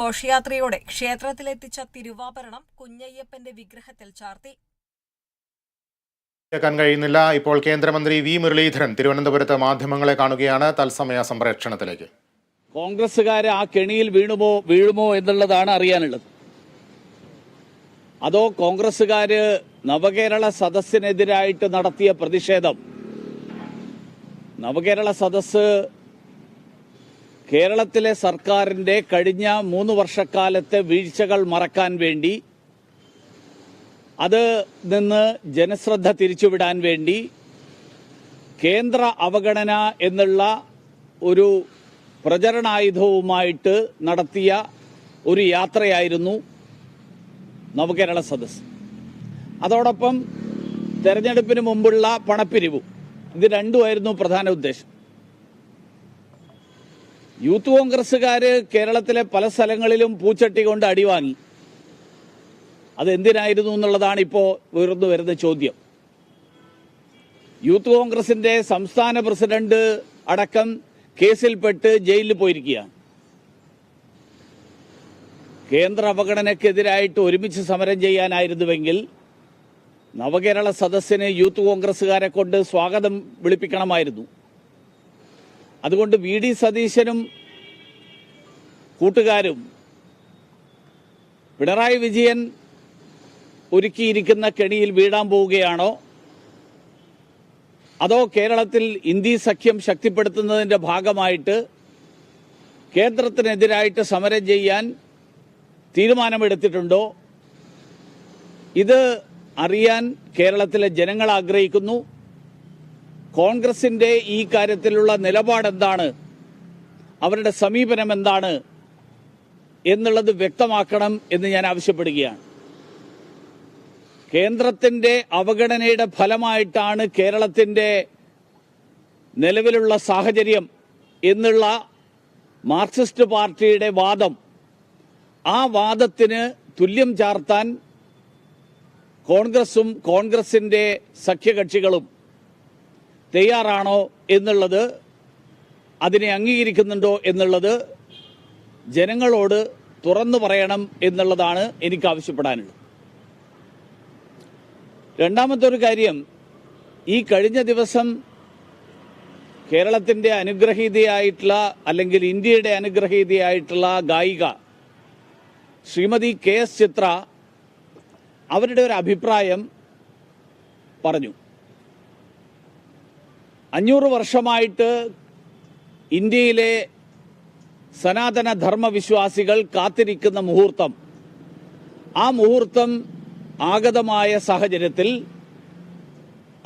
ഘോഷയാത്രയോടെ ക്ഷേത്രത്തിലെത്തിച്ച തിരുവാഭരണം കുഞ്ഞയ്യപ്പന്റെ വിഗ്രഹത്തിൽ ചാർത്തി. കേൾക്കാൻ കഴിയുന്നില്ല. ഇപ്പോൾ കേന്ദ്രമന്ത്രി വി മുരളീധരൻ തിരുവനന്തപുരത്ത് മാധ്യമങ്ങളെ കാണുകയാണ്. തത്സമയ സംപ്രേക്ഷണത്തിലേക്ക്. കോൺഗ്രസ്സുകാർ ആ കെണിയിൽ വീഴുമോ എന്നുള്ളതാണ് അറിയാനുള്ളത്. അതോ കോൺഗ്രസ്സുകാര് നവകേരള സദസ്സിനെതിരായിട്ട് നടത്തിയ പ്രതിഷേധം, നവകേരള സദസ്സ് കേരളത്തിലെ സർക്കാരിന്റെ കഴിഞ്ഞ 3 വർഷക്കാലത്തെ വീഴ്ചകൾ മറക്കാൻ വേണ്ടി, അത് നിന്ന് ജനശ്രദ്ധ തിരിച്ചുവിടാൻ വേണ്ടി കേന്ദ്ര അവഗണന എന്നുള്ള ഒരു പ്രചരണായുധവുമായിട്ട് നടത്തിയ ഒരു യാത്രയായിരുന്നു നവകേരള സദസ്സ്. അതോടൊപ്പം തെരഞ്ഞെടുപ്പിന് മുമ്പുള്ള പണപ്പിരിവും, ഇത് രണ്ടുമായിരുന്നു പ്രധാന ഉദ്ദേശം. യൂത്ത് കോൺഗ്രസ്സുകാര് കേരളത്തിലെ പല സ്ഥലങ്ങളിലും പൂച്ചട്ടി കൊണ്ട് അടിവാങ്ങി. അതെന്തിനായിരുന്നു എന്നുള്ളതാണ് ഇപ്പോൾ ഉയർന്നു വരുന്ന ചോദ്യം. യൂത്ത് കോൺഗ്രസിന്റെ സംസ്ഥാന പ്രസിഡന്റ് അടക്കം കേസിൽപ്പെട്ട് ജയിലിൽ പോയിരിക്കുകയാണ്. കേന്ദ്ര അവഗണനയ്ക്കെതിരായിട്ട് ഒരുമിച്ച് സമരം ചെയ്യാനായിരുന്നുവെങ്കിൽ നവകേരള സദസ്സിന് യൂത്ത് കോൺഗ്രസ്സുകാരെ കൊണ്ട് സ്വാഗതം വിളിപ്പിക്കണമായിരുന്നു. അതുകൊണ്ട് വി ഡി സതീശനും കൂട്ടുകാരും പിണറായി വിജയൻ ഒരുക്കിയിരിക്കുന്ന കെണിയിൽ വീഴാൻ പോവുകയാണോ, അതോ കേരളത്തിൽ ഇന്ത്യ സഖ്യം ശക്തിപ്പെടുത്തുന്നതിന്റെ ഭാഗമായിട്ട് കേന്ദ്രത്തിനെതിരായിട്ട് സമരം ചെയ്യാൻ തീരുമാനമെടുത്തിട്ടുണ്ടോ? ഇത് അറിയാൻ കേരളത്തിലെ ജനങ്ങൾ ആഗ്രഹിക്കുന്നു. കോൺഗ്രസിന്റെ ഈ കാര്യത്തിലുള്ള നിലപാടെന്താണ്, അവരുടെ സമീപനം എന്താണ് എന്നുള്ളത് വ്യക്തമാക്കണം എന്ന് ഞാൻ ആവശ്യപ്പെടുകയാണ്. കേന്ദ്രത്തിന്റെ അവഗണനയുടെ ഫലമായിട്ടാണ് കേരളത്തിന്റെ നിലവിലുള്ള സാഹചര്യം എന്നുള്ള മാർക്സിസ്റ്റ് പാർട്ടിയുടെ വാദം, ആ വാദത്തിന് തുല്യം ചാർത്താൻ കോൺഗ്രസും കോൺഗ്രസിന്റെ സഖ്യകക്ഷികളും തയ്യാറാണോ എന്നുള്ളത്, അതിനെ അംഗീകരിക്കുന്നുണ്ടോ എന്നുള്ളത് ജനങ്ങളോട് തുറന്നു പറയണം എന്നുള്ളതാണ് എനിക്ക് ആവശ്യപ്പെടാനുള്ളത്. രണ്ടാമത്തെ ഒരു കാര്യം, ഈ കഴിഞ്ഞ ദിവസം കേരളത്തിന്റെ അനുഗ്രഹീതയായിട്ടുള്ള, അല്ലെങ്കിൽ ഇന്ത്യയുടെ അനുഗ്രഹീതയായിട്ടുള്ള ഗായിക ശ്രീമതി കെ എസ് ചിത്ര അവരുടെ ഒരു അഭിപ്രായം പറഞ്ഞു. 500 വർഷമായിട്ട് ഇന്ത്യയിലെ സനാതന ധർമ്മവിശ്വാസികൾ കാത്തിരിക്കുന്ന മുഹൂർത്തം, ആ മുഹൂർത്തം ആഗതമായ സാഹചര്യത്തിൽ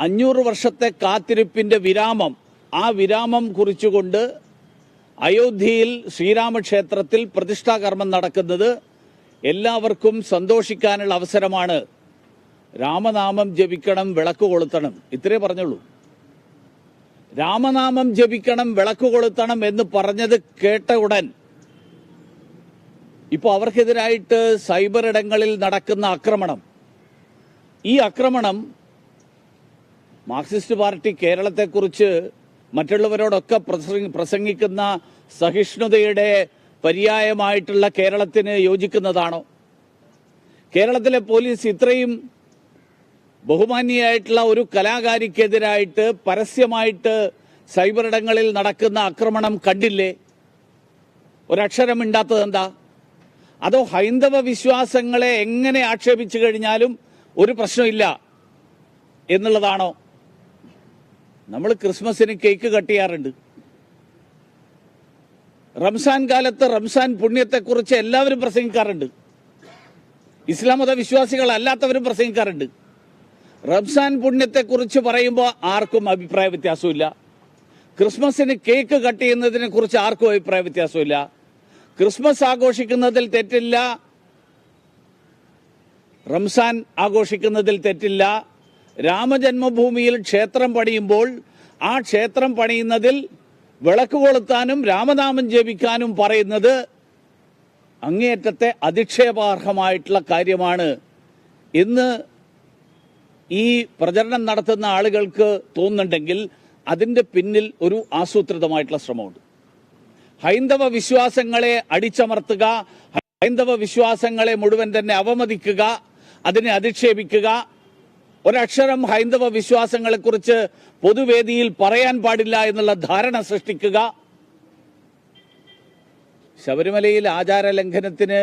500 വർഷത്തെ കാത്തിരിപ്പിന്റെ വിരാമം, ആ വിരാമം കുറിച്ചുകൊണ്ട് അയോധ്യയിൽ ശ്രീരാമക്ഷേത്രത്തിൽ പ്രതിഷ്ഠാകർമ്മം നടക്കുന്നത് എല്ലാവർക്കും സന്തോഷിക്കാനുള്ള അവസരമാണ്. രാമനാമം ജപിക്കണം, വിളക്ക് കൊളുത്തണം, ഇത്രേ പറഞ്ഞുള്ളൂ. രാമനാമം ജപിക്കണം, വിളക്ക് കൊളുത്തണം എന്ന് പറഞ്ഞത് കേട്ട ഉടൻ ഇപ്പോൾ അവർക്കെതിരായിട്ട് സൈബർ ഇടങ്ങളിൽ നടക്കുന്ന ആക്രമണം, ഈ ആക്രമണം മാർക്സിസ്റ്റ് പാർട്ടി കേരളത്തെക്കുറിച്ച് മറ്റുള്ളവരോടൊക്കെ പ്രസംഗിക്കുന്ന സഹിഷ്ണുതയുടെ പര്യായമായിട്ടുള്ള കേരളത്തിന് യോജിക്കുന്നതാണോ? കേരളത്തിലെ പോലീസ് ഇത്രയും ബഹുമാന്യയായിട്ടുള്ള ഒരു കലാകാരിക്കെതിരായിട്ട് പരസ്യമായിട്ട് സൈബർ ഇടങ്ങളിൽ നടക്കുന്ന ആക്രമണം കണ്ടില്ലേ? ഒരക്ഷരം മിണ്ടാത്തത് എന്താ? അതോ ഹൈന്ദവ വിശ്വാസങ്ങളെ എങ്ങനെ ആക്ഷേപിച്ചു കഴിഞ്ഞാലും ഒരു പ്രശ്നമില്ല എന്നുള്ളതാണോ? നമ്മൾ ക്രിസ്മസിന് കേക്ക് കട്ട് ചെയ്യാറുണ്ട്. റംസാൻ കാലത്ത് റംസാൻ പുണ്യത്തെക്കുറിച്ച് എല്ലാവരും പ്രസംഗിക്കാറുണ്ട്. ഇസ്ലാം മത വിശ്വാസികളല്ലാത്തവരും പ്രസംഗിക്കാറുണ്ട്. റംസാൻ പുണ്യത്തെക്കുറിച്ച് പറയുമ്പോൾ ആർക്കും അഭിപ്രായ വ്യത്യാസമില്ല. ക്രിസ്മസിന് കേക്ക് കട്ട് ചെയ്യുന്നതിനെ കുറിച്ച് ആർക്കും അഭിപ്രായ വ്യത്യാസമില്ല. ക്രിസ്മസ് ആഘോഷിക്കുന്നതിൽ തെറ്റില്ല, റംസാൻ ആഘോഷിക്കുന്നതിൽ തെറ്റില്ല. രാമജന്മഭൂമിയിൽ ക്ഷേത്രം പണിയുമ്പോൾ ആ ക്ഷേത്രം പണിയുന്നതിൽ വിളക്ക് കൊളുത്താനും രാമനാമം ജപിക്കാനും പറയുന്നത് അങ്ങേയറ്റത്തെ അധിക്ഷേപാർഹമായിട്ടുള്ള കാര്യമാണ് എന്ന് ഈ പ്രചരണം നടത്തുന്ന ആളുകൾക്ക് തോന്നുന്നുണ്ടെങ്കിൽ അതിന്റെ പിന്നിൽ ഒരു ആസൂത്രിതമായിട്ടുള്ള ശ്രമമുണ്ട്. ഹൈന്ദവ വിശ്വാസങ്ങളെ അടിച്ചമർത്തുക, ഹൈന്ദവ വിശ്വാസങ്ങളെ മുഴുവൻ തന്നെ അവമതിക്കുക, അതിനെ അധിക്ഷേപിക്കുക, ഒരക്ഷരം ഹൈന്ദവ വിശ്വാസങ്ങളെക്കുറിച്ച് പൊതുവേദിയിൽ പറയാൻ പാടില്ല എന്നുള്ള ധാരണ സൃഷ്ടിക്കുക. ശബരിമലയിൽ ആചാര ലംഘനത്തിന്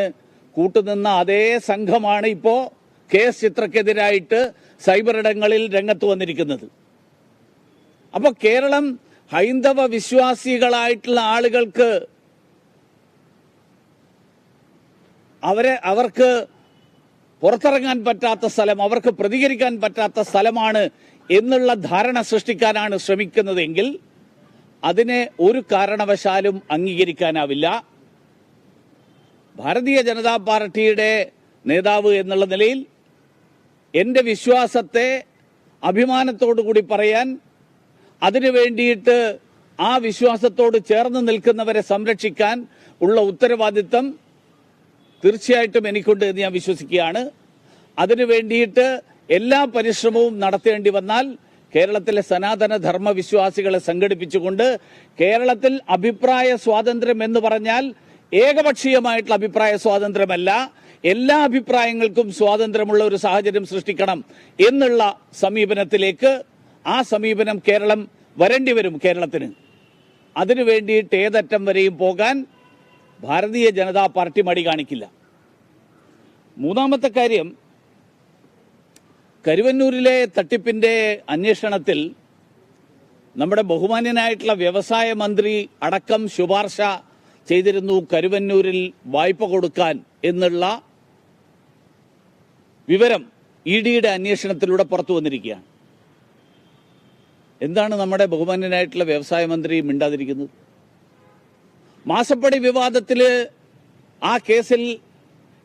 കൂട്ടുനിന്ന അതേ സംഘമാണ് ഇപ്പോൾ KS ചിത്രക്കെതിരായിട്ട് സൈബർ ഇടങ്ങളിൽ രംഗത്ത് വന്നിരിക്കുന്നത്. അപ്പോൾ കേരളം ഹൈന്ദവ വിശ്വാസികളായിട്ടുള്ള ആളുകൾക്ക് അവർക്ക് പുറത്തിറങ്ങാൻ പറ്റാത്ത സ്ഥലം, അവർക്ക് പ്രതികരിക്കാൻ പറ്റാത്ത സ്ഥലമാണ് എന്നുള്ള ധാരണ സൃഷ്ടിക്കാനാണ് ശ്രമിക്കുന്നതെങ്കിൽ അതിനെ ഒരു കാരണവശാലും അംഗീകരിക്കാനാവില്ല. ഭാരതീയ ജനതാ പാർട്ടിയുടെ നേതാവ് എന്നുള്ള നിലയിൽ എൻ്റെ വിശ്വാസത്തെ അഭിമാനത്തോടു കൂടി പറയാൻ, അതിനു വേണ്ടിയിട്ട് ആ വിശ്വാസത്തോട് ചേർന്ന് നിൽക്കുന്നവരെ സംരക്ഷിക്കാൻ ഉള്ള ഉത്തരവാദിത്തം തീർച്ചയായിട്ടും എനിക്കുണ്ട് എന്ന് ഞാൻ വിശ്വസിക്കുകയാണ്. അതിനു വേണ്ടിയിട്ട് എല്ലാ പരിശ്രമവും നടത്തേണ്ടി വന്നാൽ കേരളത്തിലെ സനാതന ധർമ്മ വിശ്വാസികളെ സംഘടിപ്പിച്ചുകൊണ്ട് കേരളത്തിൽ അഭിപ്രായ സ്വാതന്ത്ര്യം എന്ന് പറഞ്ഞാൽ ഏകപക്ഷീയമായിട്ടുള്ള അഭിപ്രായ സ്വാതന്ത്ര്യമല്ല, എല്ലാ അഭിപ്രായങ്ങൾക്കും സ്വാതന്ത്ര്യമുള്ള ഒരു സാഹചര്യം സൃഷ്ടിക്കണം എന്നുള്ള സമീപനത്തിലേക്ക്, ആ സമീപനം കേരളം വരേണ്ടി വരും കേരളത്തിന്. അതിനു വേണ്ടിയിട്ട് ഏതറ്റം വരെയും പോകാൻ ഭാരതീയ ജനതാ പാർട്ടി മടി കാണിക്കില്ല. മൂന്നാമത്തെ കാര്യം, കരുവന്നൂരിലെ തട്ടിപ്പിന്റെ അന്വേഷണത്തിൽ നമ്മുടെ ബഹുമാന്യനായിട്ടുള്ള വ്യവസായ മന്ത്രി അടക്കം ശുപാർശ ചെയ്തിരുന്നു കരുവന്നൂരിൽ വായ്പ കൊടുക്കാൻ എന്നുള്ള വിവരം EDയുടെ അന്വേഷണത്തിലൂടെ പുറത്തു വന്നിരിക്കുകയാണ്. എന്താണ് നമ്മുടെ ബഹുമാന്യനായിട്ടുള്ള വ്യവസായ മന്ത്രി മിണ്ടാതിരിക്കുന്നത്? മാസപ്പടി വിവാദത്തിൽ ആ കേസിൽ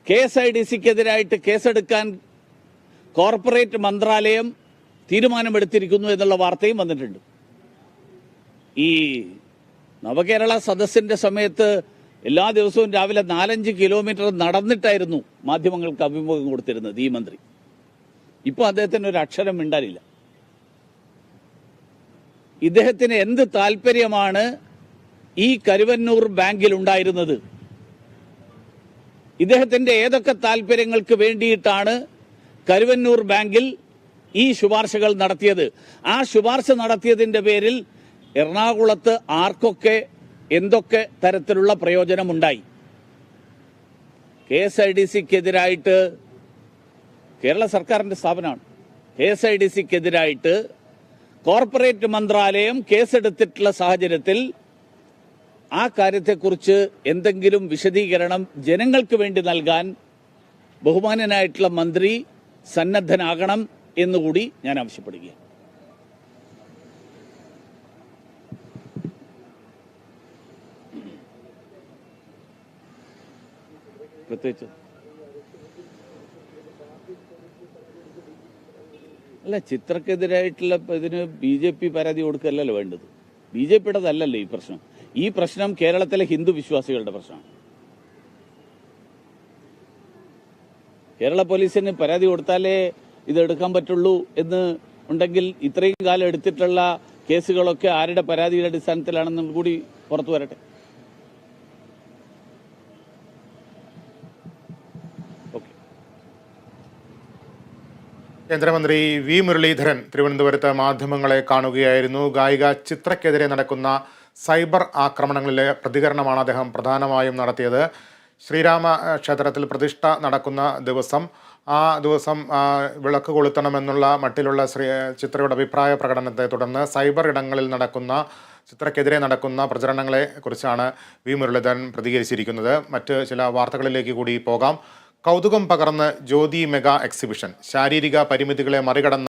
KSIDCക്കെതിരായിട്ട് കേസെടുക്കാൻ കോർപ്പറേറ്റ് മന്ത്രാലയം തീരുമാനമെടുത്തിരിക്കുന്നു എന്നുള്ള വാർത്തയും വന്നിട്ടുണ്ട്. ഈ നവകേരള സദസ്സിന്റെ സമയത്ത് എല്ലാ ദിവസവും രാവിലെ 4-5 കിലോമീറ്റർ നടന്നിട്ടായിരുന്നു മാധ്യമങ്ങൾക്ക് അഭിമുഖം കൊടുത്തിരുന്നത് ഈ മന്ത്രി. ഇപ്പോൾ അദ്ദേഹത്തിന് ഒരു അക്ഷരം മിണ്ടാനില്ല. ഇദ്ദേഹത്തിന് എന്ത് താല്പര്യമാണ് ഈ കരുവന്നൂർ ബാങ്കിൽ ഉണ്ടായിരുന്നത്? ഇദ്ദേഹത്തിന്റെ ഏതൊക്കെ താല്പര്യങ്ങൾക്ക് വേണ്ടിയിട്ടാണ് കരുവന്നൂർ ബാങ്കിൽ ഈ ശുപാർശകൾ നടത്തിയത്? ആ ശുപാർശ നടത്തിയതിന്റെ പേരിൽ എറണാകുളത്ത് ആർക്കൊക്കെ എന്തൊക്കെ തരത്തിലുള്ള പ്രയോജനമുണ്ടായി? KSIDCക്കെതിരായിട്ട്, കേരള സർക്കാരിന്റെ സ്ഥാപനമാണ്, KSIDCക്കെതിരായിട്ട് കോർപ്പറേറ്റ് മന്ത്രാലയം കേസെടുത്തിട്ടുള്ള സാഹചര്യത്തിൽ ആ കാര്യത്തെക്കുറിച്ച് എന്തെങ്കിലും വിശദീകരണം ജനങ്ങൾക്ക് വേണ്ടി നൽകാൻ ബഹുമാന്യനായിട്ടുള്ള മന്ത്രി സന്നദ്ധനാകണം എന്നുകൂടി ഞാൻ ആവശ്യപ്പെടുകയാണ്. പ്രത്യേകിച്ച് അല്ല, ചിത്രക്കെതിരായിട്ടുള്ള ഇതിന് BJP പരാതി കൊടുക്കല്ലല്ലോ വേണ്ടത്. BJPയുടേതല്ലല്ലോ ഈ പ്രശ്നം. ഈ പ്രശ്നം കേരളത്തിലെ ഹിന്ദു വിശ്വാസികളുടെ പ്രശ്നമാണ്. കേരള പോലീസിന് പരാതി കൊടുത്താലേ ഇത് എടുക്കാൻ പറ്റുള്ളൂ എന്ന് ഉണ്ടെങ്കിൽ ഇത്രയും കാലം എടുത്തിട്ടുള്ള കേസുകളൊക്കെ ആരുടെ പരാതിയുടെ അടിസ്ഥാനത്തിലാണെന്നും കൂടി പുറത്തു വരട്ടെ. കേന്ദ്രമന്ത്രി V മുരളീധരൻ തിരുവനന്തപുരത്ത് മാധ്യമങ്ങളെ കാണുകയായിരുന്നു. ഗായിക ചിത്രയ്ക്കെതിരെ നടക്കുന്ന സൈബർ ആക്രമണങ്ങളിലെ പ്രതികരണമാണ് അദ്ദേഹം പ്രധാനമായും നടത്തിയത്. ശ്രീരാമ ക്ഷേത്രത്തിൽ പ്രതിഷ്ഠ നടക്കുന്ന ദിവസം, ആ ദിവസം വിളക്ക് കൊളുത്തണമെന്നുള്ള മട്ടിലുള്ള ചിത്രയുടെ അഭിപ്രായ പ്രകടനത്തെ തുടർന്ന് സൈബർ ഇടങ്ങളിൽ നടക്കുന്ന ചിത്രയ്ക്കെതിരെ നടക്കുന്ന പ്രചരണങ്ങളെ കുറിച്ചാണ് V മുരളീധരൻ പ്രതികരിച്ചിരിക്കുന്നത്. മറ്റ് ചില വാർത്തകളിലേക്ക് കൂടി പോകാം. കൗതുകം പകർന്ന് ജ്യോതി മെഗാ എക്സിബിഷൻ ശാരീരിക പരിമിതികളെ മറികടന്ന്